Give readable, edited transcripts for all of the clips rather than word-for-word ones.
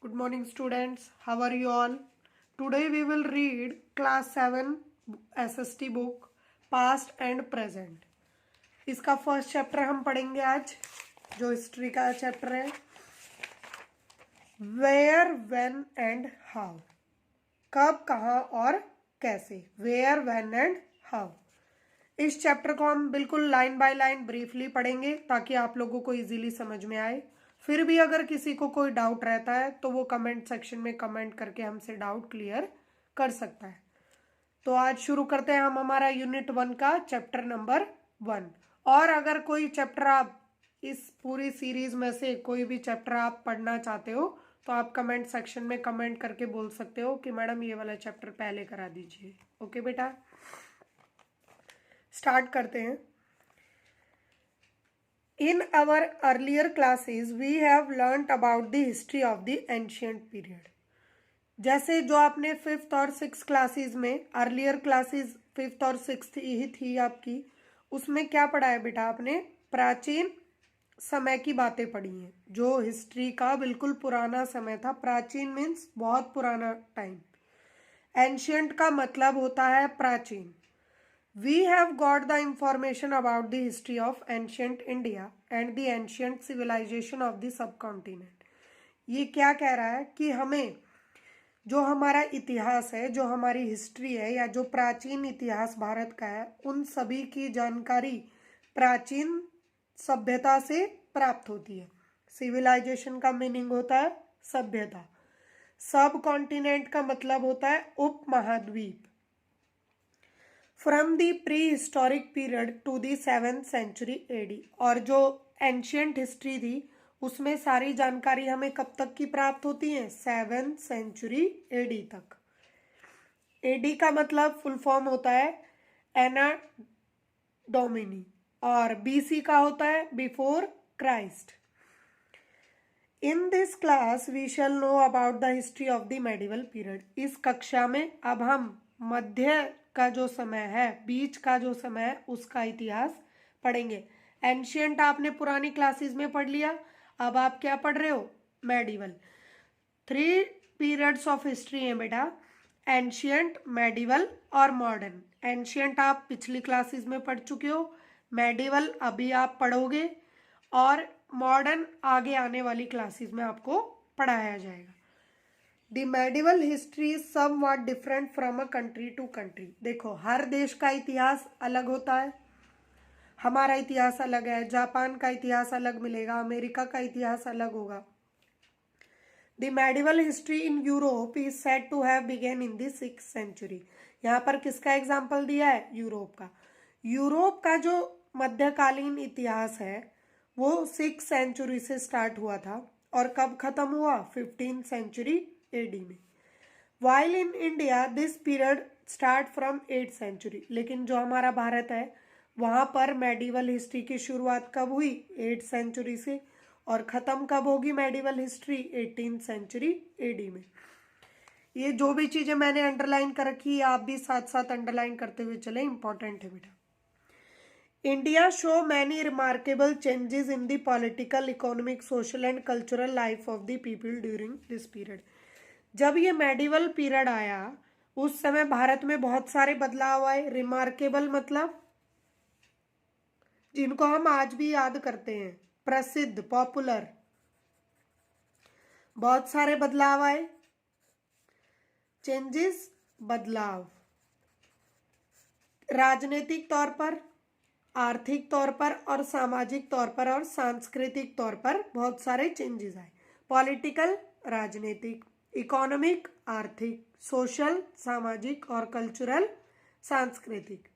Good morning, students. How are you all? Today we will read class 7 SST book Past and Present. इसका first chapter हम पढ़ेंगे आज, जो history का chapter है। Where, when and how. कब, कहाँ और कैसे। Where, when and how. इस चैप्टर को हम बिल्कुल लाइन बाय लाइन ब्रीफली पढ़ेंगे ताकि आप लोगों को इजीली समझ में आए। फिर भी अगर किसी को कोई डाउट रहता है तो वो कमेंट सेक्शन में कमेंट करके हमसे डाउट क्लियर कर सकता है। तो आज शुरू करते हैं हम हमारा यूनिट 1 का चैप्टर नंबर 1। और अगर कोई चैप्टर आप इस पूरी सीरीज में से कोई भी चैप्टर आप पढ़ना चाहते हो तो आप कमेंट सेक्शन में कमेंट करके बोल सकते हो कि मैडम ये वाला चैप्टर पहले करा दीजिए। ओके बेटा, स्टार्ट करते हैं। In our earlier classes, we have learnt about the history of the ancient period. जैसे जो आपने 5th और 6th क्लासेस में, अर्लियर क्लासेस 5th और 6th ही थी आपकी, उसमें क्या पढ़ा है बेटा आपने? प्राचीन समय की बातें पढ़ी हैं, जो हिस्ट्री का बिल्कुल पुराना समय था। प्राचीन मीन्स बहुत पुराना टाइम। एंशियंट का मतलब होता है प्राचीन। We have got the information about the history of ancient India and the ancient civilization of the subcontinent. ये क्या कह रहा है कि हमें जो हमारा इतिहास है, जो हमारी हिस्ट्री है, या जो प्राचीन इतिहास भारत का है, उन सभी की जानकारी प्राचीन सभ्यता से प्राप्त होती है। सिविलाइजेशन का मीनिंग होता है सभ्यता। सब कॉन्टिनेंट का मतलब होता है उप महाद्वीप। From the prehistoric period to the 7th century AD. और जो एंशियंट हिस्ट्री थी उसमें सारी जानकारी हमें कब तक की प्राप्त होती है? 7th सेंचुरी एडी तक। एडी का मतलब फुल फॉर्म होता है एना डोमिनी, और बीसी का होता है before Christ. In this class we shall know about the history of the medieval period. इस कक्षा में अब हम मध्य का जो समय है, बीच का जो समय है, उसका इतिहास पढ़ेंगे। एंशियंट आपने पुरानी क्लासेस में पढ़ लिया, अब आप क्या पढ़ रहे हो? मेडिवल। 3 पीरियड्स ऑफ हिस्ट्री हैं बेटा, एंशियंट, मेडिवल और मॉडर्न। एंशियंट आप पिछली क्लासेस में पढ़ चुके हो, मेडिवल अभी आप पढ़ोगे, और मॉडर्न आगे आने वाली क्लासेस में आपको पढ़ाया जाएगा। The medieval history is somewhat different from a country to country. देखो, हर देश का इतिहास अलग होता है। हमारा इतिहास अलग है, जापान का इतिहास अलग मिलेगा, अमेरिका का इतिहास अलग होगा। The medieval history in Europe is said to have begin in the 6th century. यहाँ पर किसका एग्जाम्पल दिया है? यूरोप का। यूरोप का जो मध्यकालीन इतिहास है वो 6th सेंचुरी से स्टार्ट हुआ था, और कब खत्म हुआ? 15th सेंचुरी एडी में। While in India this period start from 8th century. लेकिन जो हमारा भारत है वहाँ पर मेडिवल हिस्ट्री की शुरुआत कब हुई? 8th सेंचुरी से, और ख़त्म कब होगी medieval history? 18th century AD में। ये जो भी चीज़ें मैंने अंडरलाइन कर रखी है आप भी साथ साथ अंडरलाइन करते हुए चले, इंपॉर्टेंट है बेटा। India show many remarkable changes in the political, economic, social and cultural life of the people during this period. जब ये मेडिवल पीरियड आया उस समय भारत में बहुत सारे बदलाव आए। रिमार्केबल मतलब जिनको हम आज भी याद करते हैं, प्रसिद्ध, पॉपुलर। बहुत सारे बदलाव आए। चेंजेस, बदलाव, राजनीतिक तौर पर, आर्थिक तौर पर और सामाजिक तौर पर और सांस्कृतिक तौर पर बहुत सारे चेंजेस आए। पॉलिटिकल, राजनीतिक, इकोनॉमिक, आर्थिक, सोशल, सामाजिक, और कल्चरल, सांस्कृतिक।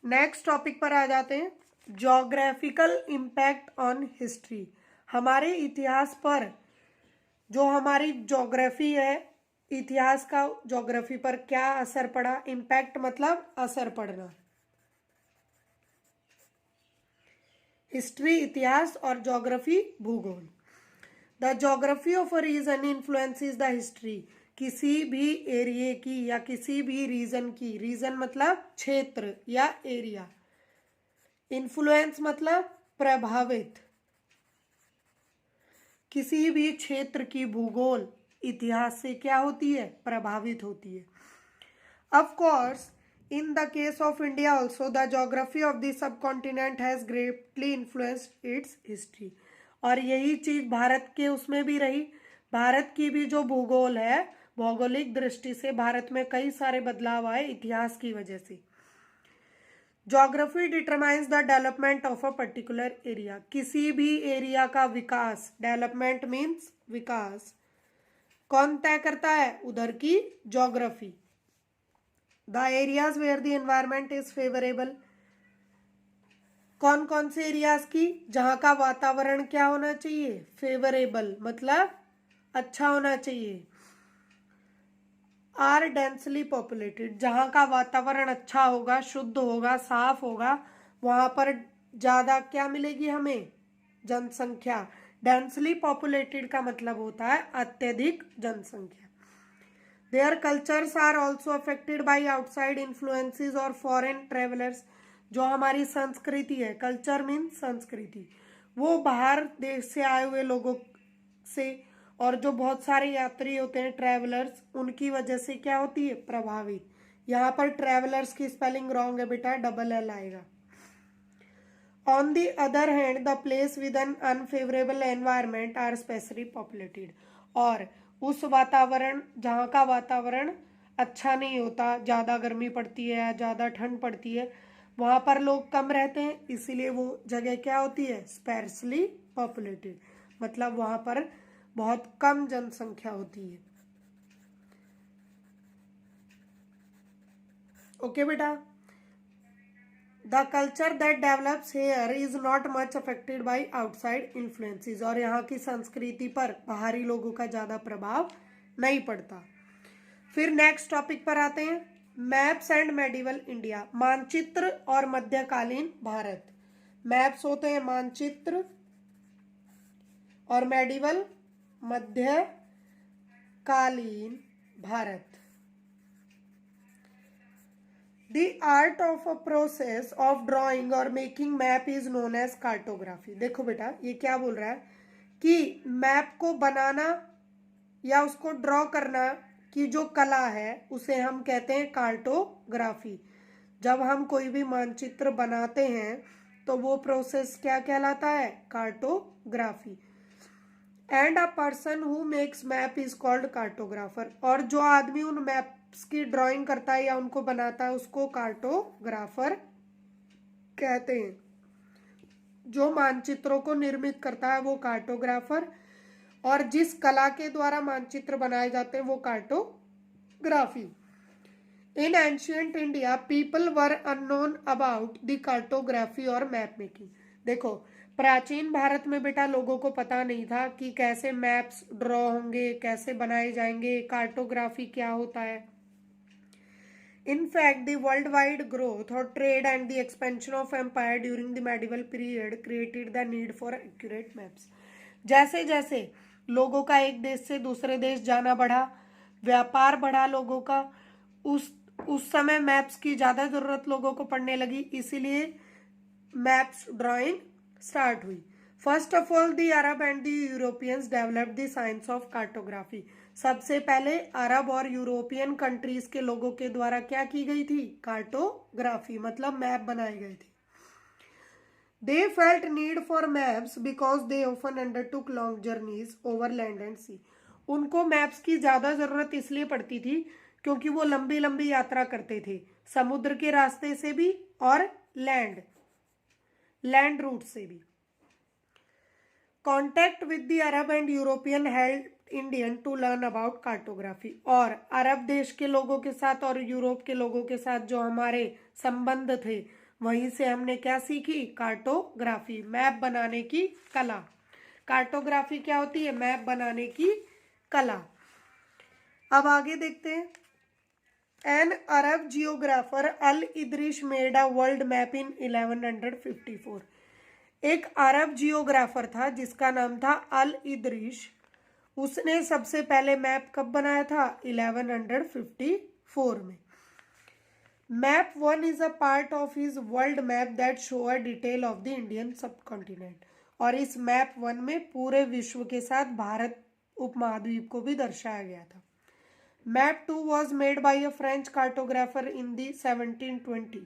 नेक्स्ट टॉपिक पर आ जाते हैं, ज्योग्राफिकल इम्पैक्ट ऑन हिस्ट्री। हमारे इतिहास पर जो हमारी ज्योग्राफी है, इतिहास का ज्योग्राफी पर क्या असर पड़ा? इम्पैक्ट मतलब असर पड़ना। हिस्ट्री इतिहास और ज्योग्राफी भूगोल। The geography of a region influences the history. किसी भी एरिया की या किसी भी रीजन की, रीजन मतलब क्षेत्र या एरिया, इन्फ्लुएंस मतलब प्रभावित, किसी भी क्षेत्र की भूगोल इतिहास से क्या होती है, प्रभावित होती है। Of course in the case of India also the geography of the subcontinent has greatly influenced its history। और यही चीज भारत के उसमें भी रही। भारत की भी जो भूगोल है, भौगोलिक दृष्टि से भारत में कई सारे बदलाव आए इतिहास की वजह से। Geography determines the development of a particular area. किसी भी एरिया का विकास, डेवलपमेंट मीन्स विकास, कौन तय करता है, उधर की geography. The areas where the environment is favourable. कौन कौन से एरियाज की, जहां का वातावरण क्या होना चाहिए, फेवरेबल मतलब अच्छा होना चाहिए। आर डेंसली पॉपुलेटेड, जहां का वातावरण अच्छा होगा, शुद्ध होगा, साफ होगा, वहां पर ज्यादा क्या मिलेगी हमें, जनसंख्या। डेंसली पॉपुलेटेड का मतलब होता है अत्यधिक जनसंख्या। Their cultures are also affected by outside influences और foreign travelers। जो हमारी संस्कृति है, कल्चर मीन्स संस्कृति, वो बाहर देश से आए हुए लोगों से और जो बहुत सारे यात्री होते हैं ट्रैवलर्स, उनकी वजह से क्या होती है, प्रभावित। यहाँ पर ट्रैवलर्स की स्पेलिंग रॉन्ग है बेटा, डबल एल आएगा। On the other hand the place with an unfavourable environment are sparsely populated. और उस वातावरण, जहाँ का वातावरण अच्छा नहीं होता, ज़्यादा गर्मी पड़ती है या ज़्यादा ठंड पड़ती है, वहाँ पर लोग कम रहते हैं, इसीलिए वो जगह क्या होती है, स्पेशली पॉपुलेटेड, मतलब वहाँ पर बहुत कम जनसंख्या होती है। ओके बेटा। The culture that develops here is not much affected by outside influences. और यहाँ की संस्कृति पर बाहरी लोगों का ज़्यादा प्रभाव नहीं पड़ता। फिर नेक्स्ट टॉपिक पर आते हैं, मैप्स एंड मेडिवल इंडिया। मानचित्र और मध्यकालीन भारत। मैप्स होते हैं मानचित्र और मेडिवल मध्यकालीन Bharat. The art of a process of drawing और making map is known as cartography। देखो बेटा ये क्या बोल रहा है कि मैप को बनाना या उसको ड्रॉ करना की जो कला है उसे हम कहते हैं कार्टोग्राफी। जब हम कोई भी मानचित्र बनाते हैं तो वो प्रोसेस क्या कहलाता है, cartography. And a person who makes map is called cartographer. और जो आदमी उन मैप्स की ड्राइंग करता है या उनको बनाता है उसको कार्टोग्राफर कहते हैं। जो मानचित्रों को निर्मित करता है वो कार्टोग्राफर, और जिस कला के द्वारा मानचित्र बनाए जाते हैं वो cartography. In ancient India people were unknown about the cartography और मैप मेकिंग। देखो प्राचीन भारत में बेटा लोगों को पता नहीं था कि कैसे मैप्स ड्रॉ होंगे, कैसे बनाए जाएंगे, कार्टोग्राफी क्या होता है। In fact, the worldwide growth or trade and the expansion of empire during the medieval period created the need for accurate maps। जैसे जैसे लोगों का एक देश से दूसरे देश जाना बढ़ा, व्यापार बढ़ा लोगों का, उस समय मैप्स की ज़्यादा ज़रूरत लोगों को पड़ने लगी, इसीलिए मैप्स ड्राइंग स्टार्ट हुई। First of all the Arab and the Europeans developed the science of cartography. सबसे पहले अरब और यूरोपियन कंट्रीज के लोगों के द्वारा क्या की गई थी, कार्टोग्राफी, मतलब मैप बनाए गए थे। They felt need for maps because they often undertook long journeys over land and sea. उनको मैप्स की ज्यादा जरूरत इसलिए पड़ती थी क्योंकि वो लंबी लंबी यात्रा करते थे, समुद्र के रास्ते से भी और लैंड रूट से भी। Contact with the Arab and European help Indian to learn about cartography. और अरब देश के लोगों के साथ और यूरोप के लोगों के साथ जो हमारे संबंध थे वहीं से हमने क्या सीखी, कार्टोग्राफी, मैप बनाने की कला। कार्टोग्राफी क्या होती है, मैप बनाने की कला। अब आगे देखते हैं। An Arab geographer Al Idrisi made a world map in 1154। एक अरब जियोग्राफर था जिसका नाम था अल इदरिश। उसने सबसे पहले मैप कब बनाया था, 1154 में। Map 1 is a part of his world map that show a detail of the Indian subcontinent. और इस मैप 1 में पूरे विश्व के साथ भारत उपमहाद्वीप को भी दर्शाया गया था। Map 2 was made by a French cartographer in the 1720,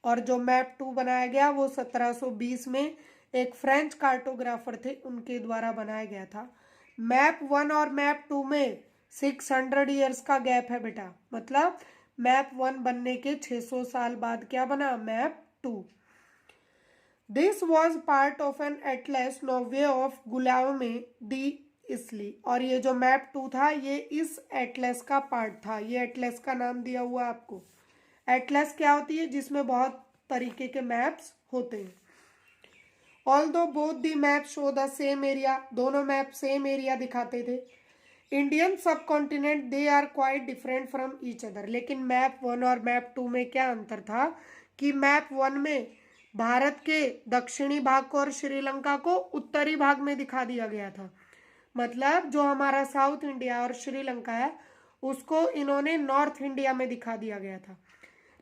और जो मैप 2 बनाया गया वो 1720 में एक फ्रेंच कार्टोग्राफर थे, उनके द्वारा बनाया गया था। मैप 1 और मैप 2 में 600 ईयर्स का गैप है बेटा, मतलब मैप 1 बनने के 600 साल बाद क्या बना, map 2। This was part of an atlas nouveau of Guillaume de Isle, और ये जो मैप 2 था ये इस एटलस का पार्ट था। ये एटलस का नाम दिया हुआ आपको। एटलस क्या होती है, जिसमें बहुत तरीके के मैप्स होते हैं। Although both the map show the same area, दोनों मैप सेम एरिया दिखाते थे। Indian subcontinent they are quite different from each other, लेकिन मैप 1 और मैप 2 में क्या अंतर था कि मैप 1 में भारत के दक्षिणी भाग को और श्रीलंका को उत्तरी भाग में दिखा दिया गया था। मतलब जो हमारा साउथ इंडिया और श्रीलंका है उसको इन्होंने नॉर्थ इंडिया में दिखा दिया गया था।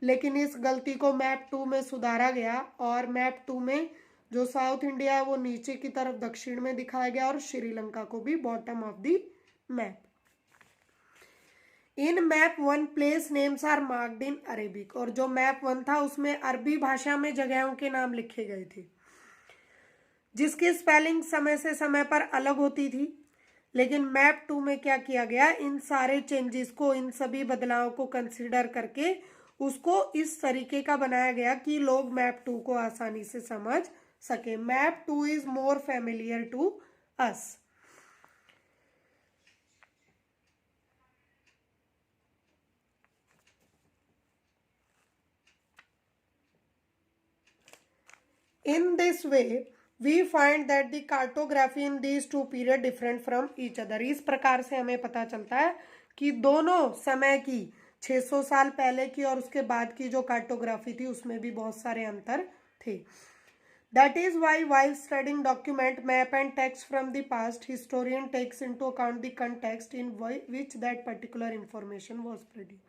लेकिन इस गलती को मैप 2 में सुधारा गया और मैप 2 में जो साउथ इंडिया है वो नीचे की तरफ दक्षिण में दिखाया गया और श्रीलंका को भी bottom of the map. In map 1 place names are marked in Arabic, और जो मैप 1 था उसमें अरबी भाषा में जगहों के नाम लिखे गए थे, जिसकी स्पेलिंग समय से समय पर अलग होती थी। लेकिन मैप 2 में क्या किया गया, इन सारे चेंजेस को, इन सभी बदलावों को कंसीडर करके उसको इस तरीके का बनाया गया कि लोग मैप 2 को आसानी से समझ सके। Map 2 is more familiar to us. In this way, we find that the cartography in these two period different from each other. इस प्रकार से हमें पता चलता है कि दोनों समय की 600 साल पहले की और उसके बाद की जो कार्टोग्राफी थी उसमें भी बहुत सारे अंतर थे। That is why while studying document, map and text from the past, historian takes into account the context in which that particular information was produced.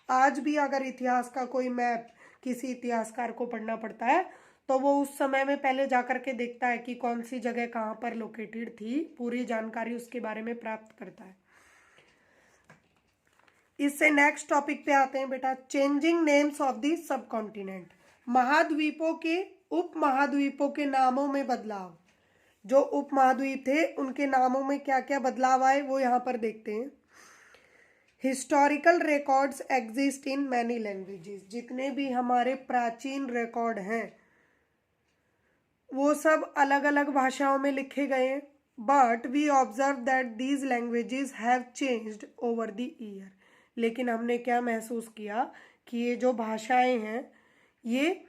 आज भी अगर इतिहास का कोई मैप किसी इतिहासकार को पढ़ना पड़ता है तो वो उस समय में पहले जाकर के देखता है कि कौन सी जगह कहाँ पर लोकेटेड थी, पूरी जानकारी उसके बारे में प्राप्त करता है। इससे नेक्स्ट टॉपिक पे आते हैं बेटा, changing names of the sub continent. महाद्वीपों के, उप महाद्वीपों के नामों में बदलाव। जो उप महाद्वीप थे उनके नामों में क्या क्या बदलाव आए वो यहाँ पर देखते हैं। Historical records exist in many languages, जितने भी हमारे प्राचीन रिकॉर्ड हैं वो सब अलग अलग भाषाओं में लिखे गए हैं। But we observe that these languages have changed over the year, लेकिन हमने क्या महसूस किया कि ये जो भाषाएं हैं ये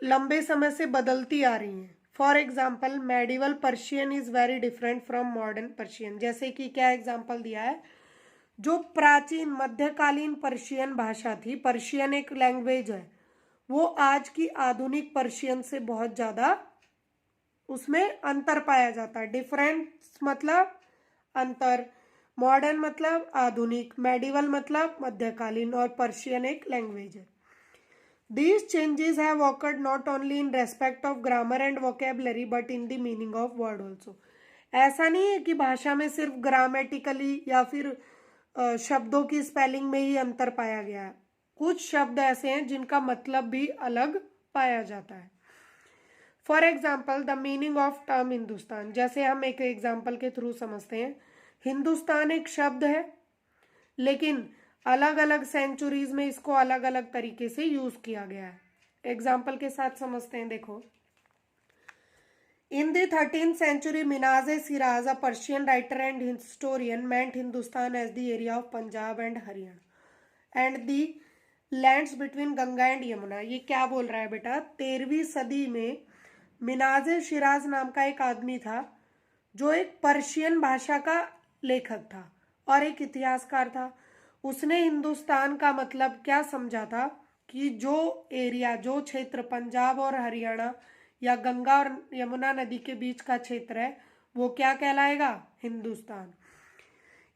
लंबे समय से बदलती आ रही हैं। For example medieval Persian is very different from modern Persian. जैसे कि क्या एग्जाम्पल दिया है, जो प्राचीन मध्यकालीन पर्शियन भाषा थी, पर्शियन एक लैंग्वेज है, वो आज की आधुनिक पर्शियन से बहुत ज़्यादा उसमें अंतर पाया जाता है। डिफरेंस मतलब अंतर, मॉडर्न मतलब आधुनिक, मेडिवल मतलब मध्यकालीन, और पर्शियन एक लैंग्वेज है। These changes have occurred not only in respect of grammar and vocabulary but in the meaning of word also. ऐसा नहीं है कि भाषा में सिर्फ ग्रामेटिकली या फिर शब्दों की स्पेलिंग में ही अंतर पाया गया है, कुछ शब्द ऐसे हैं जिनका मतलब भी अलग पाया जाता है। For example the meaning of term Hindustan, जैसे हम एक एग्जाम्पल के थ्रू समझते हैं। हिंदुस्तान एक शब्द है लेकिन अलग अलग सेंचुरीज में इसको अलग अलग तरीके से यूज किया गया है। एग्जाम्पल के साथ समझते हैं, देखो। In the 13th century, Minaz-e Shiraz, a Persian writer and historian, meant Hindustan as the area of Punjab and Haryana and the lands between Ganga and Yamuna। ये क्या बोल रहा है बेटा, 13वीं सदी में मिनाज शिराज नाम का एक आदमी था जो एक पर्शियन भाषा का लेखक था और एक इतिहासकार था। उसने हिंदुस्तान का मतलब क्या समझा था कि जो एरिया, जो क्षेत्र पंजाब और हरियाणा या गंगा और यमुना नदी के बीच का क्षेत्र है वो क्या कहलाएगा, हिंदुस्तान।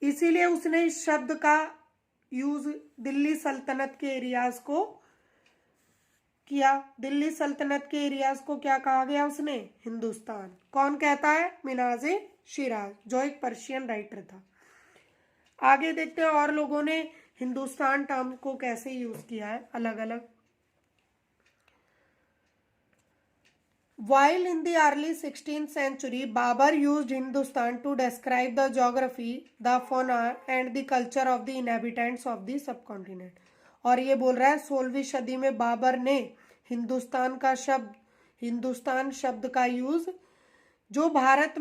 इसीलिए उसने इस शब्द का यूज दिल्ली सल्तनत के एरियाज को किया। दिल्ली सल्तनत के एरियाज को क्या कहा गया उसने? हिंदुस्तान। कौन कहता है? मिनाजे शिराज, जो एक पर्शियन राइटर था। आगे देखते हैं और लोगों ने हिंदुस्तान टर्म को कैसे यूज किया है अलग अलग। While in the early 16th century, Babur used Hindustan to describe the geography, the fauna and the culture of the inhabitants of the subcontinent. और ये बोल रहा है 16वीं सदी में बाबर ने हिंदुस्तान शब्द का यूज जो भारत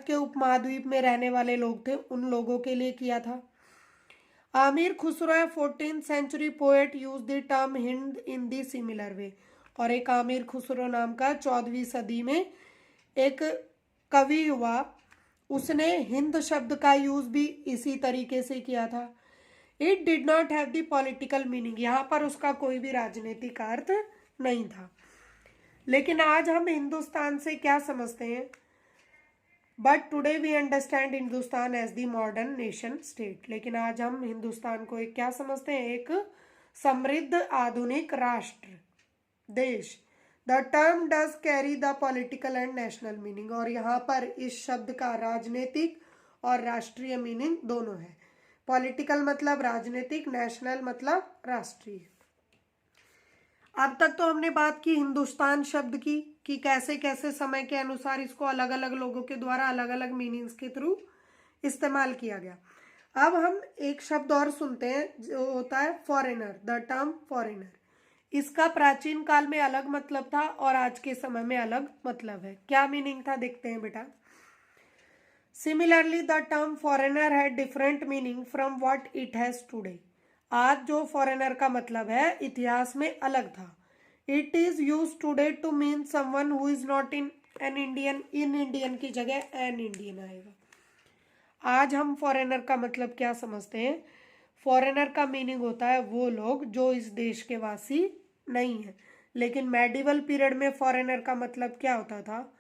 के उपमहाद्वीप में रहने वाले लोग थे उन लोगों के लिए किया था। Aamir Khusro 14th century poet used the term Hind in the similar way। और एक आमिर खुसरो नाम का 14वीं सदी में एक कवि हुआ, उसने हिंद शब्द का यूज भी इसी तरीके से किया था। It did not have the political meaning, यहाँ पर उसका कोई भी राजनीतिक अर्थ नहीं था। लेकिन आज हम हिंदुस्तान से क्या समझते हैं? But today we understand Hindustan as the modern nation state. लेकिन आज हम हिंदुस्तान को एक क्या समझते हैं? एक समृद्ध आधुनिक राष्ट्र देश। The term does carry the political and national meaning. और यहाँ पर इस शब्द का राजनीतिक और राष्ट्रीय मीनिंग दोनों है। पॉलिटिकल मतलब राजनीतिक, नेशनल मतलब राष्ट्रीय। अब तक तो हमने बात की हिंदुस्तान शब्द की कि कैसे कैसे समय के अनुसार इसको अलग अलग लोगों के द्वारा अलग अलग मीनिंग्स के थ्रू इस्तेमाल किया गया। अब हम एक शब्द और सुनते हैं जो होता है फॉरेनर। द टर्म फॉरेनर, इसका प्राचीन काल में अलग मतलब था और आज के समय में अलग मतलब है। क्या मीनिंग था देखते हैं बेटा। Similarly the term foreigner had different meaning from what it has today. आज जो फॉरेनर का मतलब है इतिहास में अलग था। It is use today to mean someone who is not in an Indian. In Indian की जगह एन इंडियन आएगा। आज हम फॉरेनर का मतलब क्या समझते हैं? फॉरेनर का मीनिंग होता है वो लोग जो इस देश के वासी नहीं है। लेकिन मेडिवल पीरियड में फॉरेनर का मतलब क्या होता था?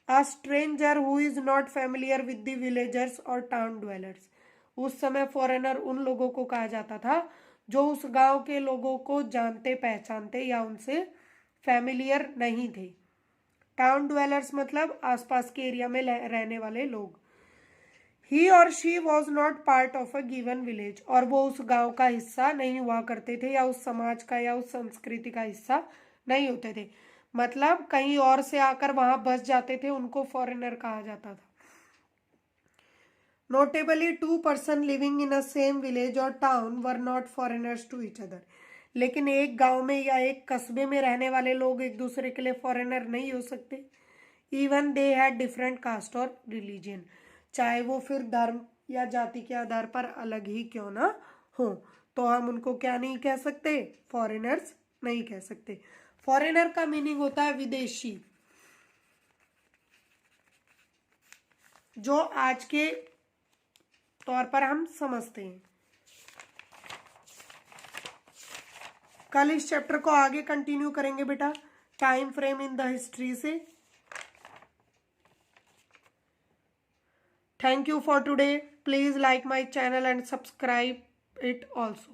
A stranger who is not familiar with the villagers और टाउन ड्वेलर्स। उस समय फॉरेनर उन लोगों को कहा जाता था जो उस गांव के लोगों को जानते पहचानते या उनसे फैमिलियर नहीं थे। टाउन ड्वेलर्स मतलब आसपास के एरिया में रहने वाले लोग। ही और she was not part of a given village. और वो उस गांव का हिस्सा नहीं हुआ करते थे या उस समाज का या उस संस्कृति का हिस्सा नहीं होते थे। मतलब कहीं और से आकर वहां बस जाते थे, उनको फॉरेनर कहा जाता था। Notably 2 person living in a same village और town were not foreigners to each other. लेकिन एक गांव में या एक कस्बे में रहने वाले लोग एक दूसरे के लिए फॉरेनर नहीं हो सकते। Even they had different caste और रिलीजन, चाहे वो फिर धर्म या जाति के आधार पर अलग ही क्यों ना हो, तो हम उनको क्या नहीं कह सकते? फॉरेनर्स नहीं कह सकते। फॉरेनर का मीनिंग होता है विदेशी, जो आज के तौर पर हम समझते हैं। कल इस चैप्टर को आगे कंटिन्यू करेंगे बेटा, time frame in the history से। Thank you for today. Please like my channel and subscribe it also.